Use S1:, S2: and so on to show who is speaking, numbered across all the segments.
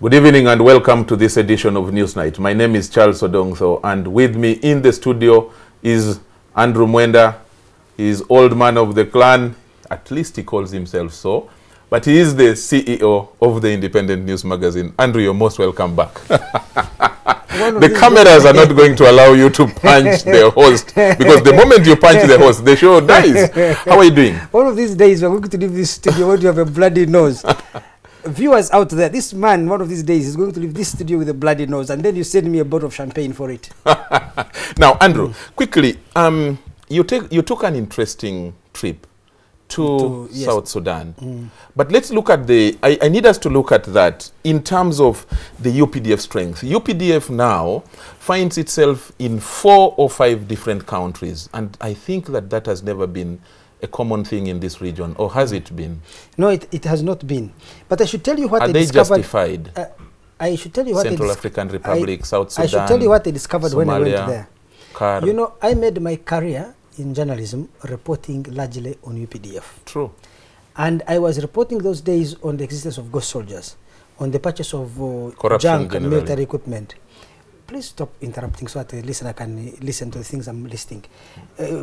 S1: Good evening and welcome to this edition of Newsnight. My name is Charles Odongso, and with me in the studio is Andrew Mwenda. He is old man of the clan, at least he calls himself so, but he is the CEO of the Independent News Magazine. Andrew, you're most welcome back. The cameras are not going to allow you to punch the host, because the moment you punch the host, the show dies. How are you doing?
S2: One of these days, we're going to leave this studio when you have a bloody nose. Viewers out there, this man, one of these days, is going to leave this studio with a bloody nose, and then you send me a bottle of champagne for it.
S1: Now, Andrew, quickly, you took an interesting trip to South Sudan. But let's look at I need us to look at that in terms of the UPDF strength. UPDF now finds itself in 4 or 5 different countries, and I think that has never been a common thing in this region, or has it been? No, it has not been. But I should tell you what Are
S2: they discovered.
S1: Justified?
S2: I should tell you what
S1: Central African Republic, South Sudan,
S2: I should tell you what they discovered
S1: Somalia,
S2: when I went there.
S1: CAR.
S2: You know, I made my career in journalism reporting largely on UPDF.
S1: True.
S2: And I was reporting those days on the existence of ghost soldiers, on the purchase of junk and military equipment. Please stop interrupting so that the listener can listen to the things I'm listing.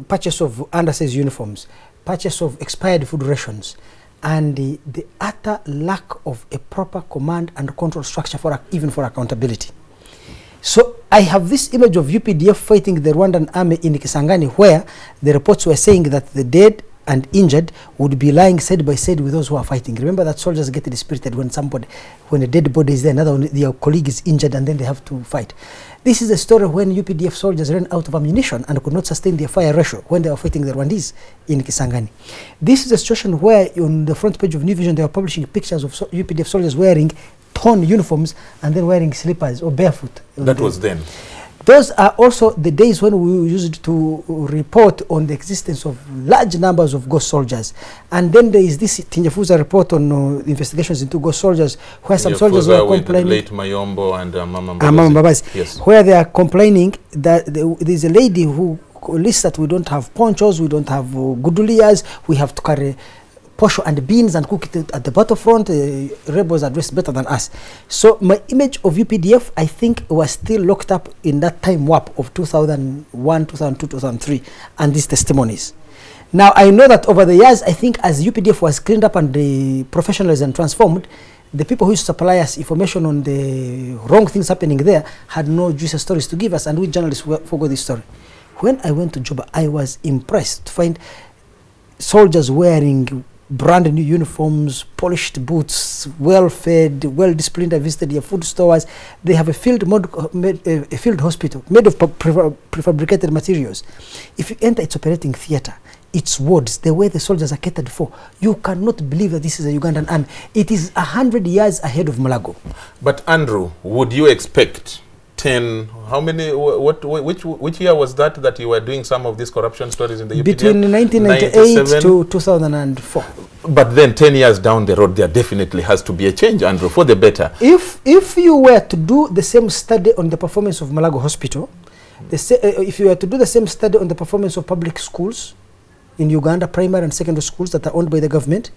S2: Purchase of undersized uniforms, purchase of expired food rations, and the utter lack of a proper command and control structure even for accountability. So I have this image of UPDF fighting the Rwandan army in Kisangani, where the reports were saying that the dead and injured would be lying side by side with those who are fighting. Remember that soldiers get dispirited when a dead body is there, their colleague is injured, and then they have to fight. This is a story when UPDF soldiers ran out of ammunition and could not sustain their fire ratio when they were fighting the Rwandese in Kisangani. This is a situation where on the front page of New Vision they were publishing pictures of UPDF soldiers wearing torn uniforms and then wearing slippers or barefoot.
S1: That was then.
S2: Those are also the days when we used to report on the existence of large numbers of ghost soldiers. And then there is this Tinyafuza report on investigations into ghost soldiers, where some soldiers were complaining.
S1: Late Mayombo and Mama
S2: Mbabazi.
S1: Yes.
S2: Where they are complaining that there's a lady who lists that we don't have ponchos, we don't have gudulias, we have to carry posho and beans and cook it at the battlefront. Rebels are dressed better than us. So my image of UPDF, I think, was still locked up in that time warp of 2001, 2002, 2003, and these testimonies. Now, I know that over the years, I think as UPDF was cleaned up and the professionals and transformed, the people who used to supply us information on the wrong things happening there had no juicy stories to give us, and we journalists forgot this story. When I went to Juba, I was impressed to find soldiers wearing brand new uniforms, polished boots, well-fed, well-disciplined. I visited their food stores. They have a field hospital made of prefabricated materials. If you enter its operating theater, its wards, the way the soldiers are catered for, you cannot believe that this is a Ugandan army. It is 100 years ahead of Mulago.
S1: But Andrew, would you expect 10, how many, which year was that you were doing some of these corruption stories in the UPDF?
S2: Between 1998 to 2004.
S1: But then 10 years down the road, there definitely has to be a change, Andrew, for the better.
S2: If you were to do the same study on the performance of Malago Hospital, if you were to do the same study on the performance of public schools in Uganda, primary and secondary schools that are owned by the government,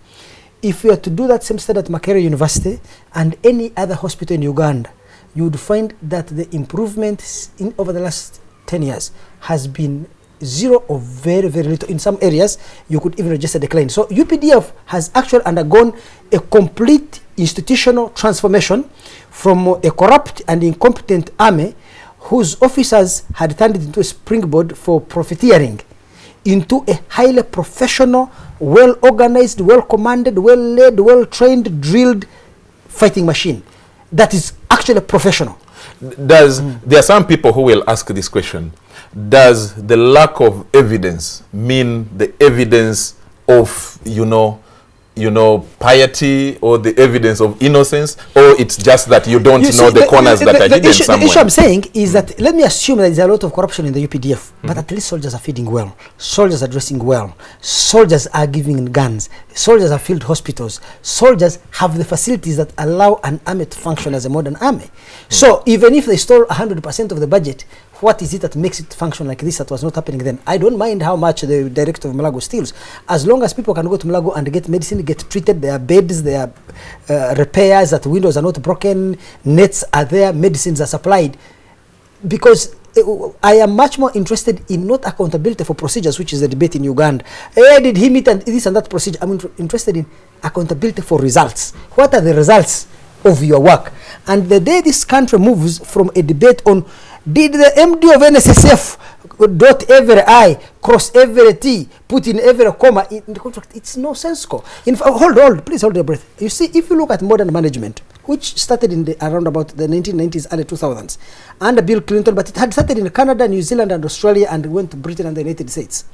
S2: if you were to do that same study at Makerere University and any other hospital in Uganda, you would find that the improvement over the last 10 years has been zero or very, very little. In some areas, you could even register decline. So UPDF has actually undergone a complete institutional transformation from a corrupt and incompetent army whose officers had turned it into a springboard for profiteering into a highly professional, well-organized, well-commanded, well-led, well-trained, drilled fighting machine that is actually professional.
S1: There are some people who will ask this question. Does the lack of evidence mean the evidence of, piety, or the evidence of innocence, or it's just that you don't know the corners that are hidden somewhere?
S2: The issue I'm saying is that, let me assume that there's a lot of corruption in the UPDF, but at least soldiers are feeding well, soldiers are dressing well, soldiers are giving guns, soldiers are filled hospitals, soldiers have the facilities that allow an army to function as a modern army. So even if they stole 100% of the budget, what is it that makes it function like this that was not happening then? I don't mind how much the director of Malago steals, as long as people can go to Malago and get medicine, get treated, there are beds, there are repairs, that windows are not broken, nets are there, medicines are supplied. Because I am much more interested in not accountability for procedures, which is the debate in Uganda. Hey, did he meet and this and that procedure? I'm interested in accountability for results. What are the results of your work? And the day this country moves from a debate on did the MD of NSSF dot every I, cross every T, put in every comma in the contract, it's nonsensical. Please hold your breath. You see, if you look at modern management, which started in around about the 1990s, early 2000s, under Bill Clinton, but it had started in Canada, New Zealand, and Australia, and went to Britain and the United States.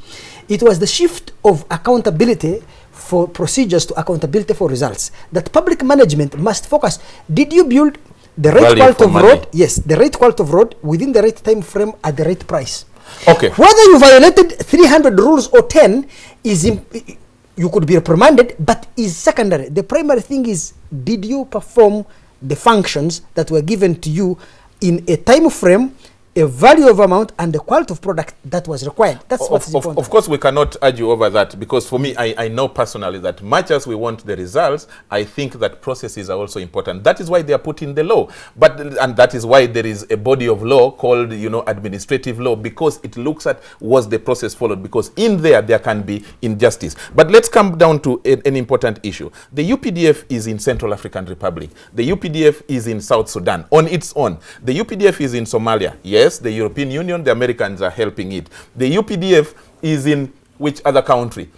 S2: It was the shift of accountability for procedures to accountability for results. That public management must focus. Did you build the right quality of road? Yes, the right quality of road within the right time frame at the right price.
S1: Okay.
S2: Whether you violated 300 rules or 10 is you could be reprimanded, but is secondary. The primary thing is, did you perform the functions that were given to you in a time frame, a value of amount, and the quality of product that was required? That's what's important.
S1: Of course, we cannot argue over that, because for me, I know personally that much as we want the results, I think that processes are also important. That is why they are put in the law. And that is why there is a body of law called, administrative law, because it looks at was the process followed, because in there can be injustice. But let's come down to an important issue. The UPDF is in Central African Republic. The UPDF is in South Sudan on its own. The UPDF is in Somalia. Yes, the European Union, the Americans are helping it. The UPDF is in which other country?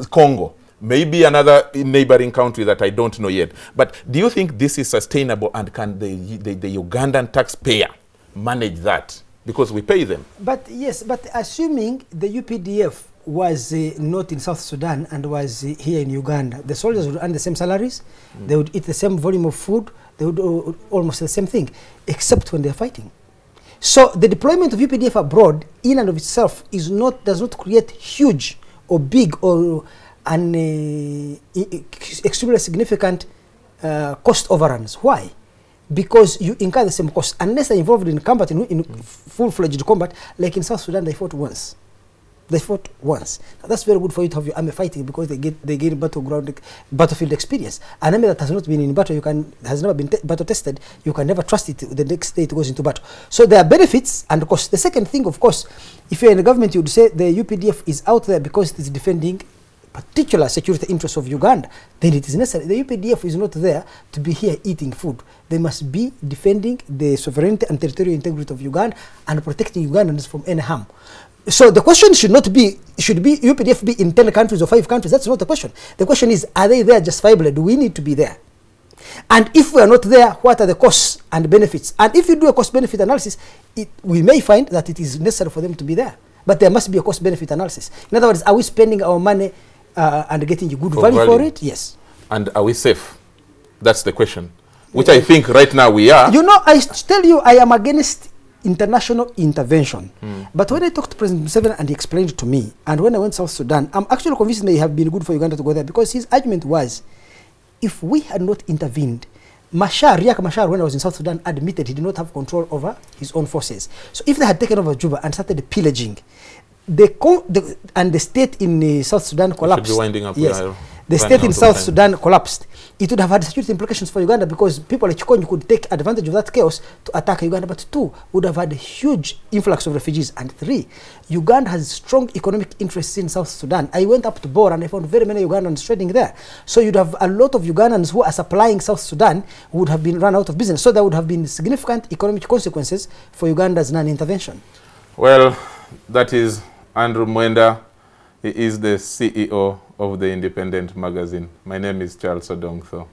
S1: Congo. Maybe another neighboring country that I don't know yet. But do you think this is sustainable, and can the Ugandan taxpayer manage that? Because we pay them.
S2: But yes, but assuming the UPDF was not in South Sudan and was here in Uganda, the soldiers would earn the same salaries, they would eat the same volume of food, they would do almost the same thing, except when they're fighting. So the deployment of UPDF abroad in and of itself does not create huge or big or extremely significant cost overruns. Why? Because you incur the same cost unless they're involved in combat, in full-fledged combat. Like in South Sudan, they fought once. Now, that's very good for you to have your army fighting, because they gain battlefield experience. An army that has not been in battle, has never been battle tested, you can never trust it the next day it goes into battle. So there are benefits and costs. The second thing, of course, if you're in the government, you would say the UPDF is out there because it is defending particular security interests of Uganda. Then it is necessary. The UPDF is not there to be here eating food. They must be defending the sovereignty and territorial integrity of Uganda and protecting Ugandans from any harm. So the question should UPDF be in 10 countries or 5 countries? That's not the question. The question is, are they there justifiably? Do we need to be there? And if we are not there, what are the costs and benefits? And if you do a cost-benefit analysis, we may find that it is necessary for them to be there. But there must be a cost-benefit analysis. In other words, are we spending our money and getting a good value for it? Yes. And
S1: are we safe? That's the question, which I think right now we are.
S2: I tell you, I am against international intervention. But when I talked to President Museveni and he explained to me, and when I went to South Sudan, I'm actually convinced it may have been good for Uganda to go there, because his argument was, if we had not intervened, Riek Machar, when I was in South Sudan, admitted he did not have control over his own forces. So if they had taken over Juba and started pillaging, and the state in South Sudan collapsed.
S1: Should be winding up.
S2: Yes. The state in South Sudan collapsed. It would have had security implications for Uganda, because people like Chikonyi could take advantage of that chaos to attack Uganda. But 2, would have had a huge influx of refugees. And 3, Uganda has strong economic interests in South Sudan. I went up to Bor and I found very many Ugandans trading there. So you'd have a lot of Ugandans who are supplying South Sudan would have been run out of business. So there would have been significant economic consequences for Uganda's non-intervention.
S1: Well, that is Andrew Mwenda. He is the CEO of the Independent magazine. My name is Charles Odongtho.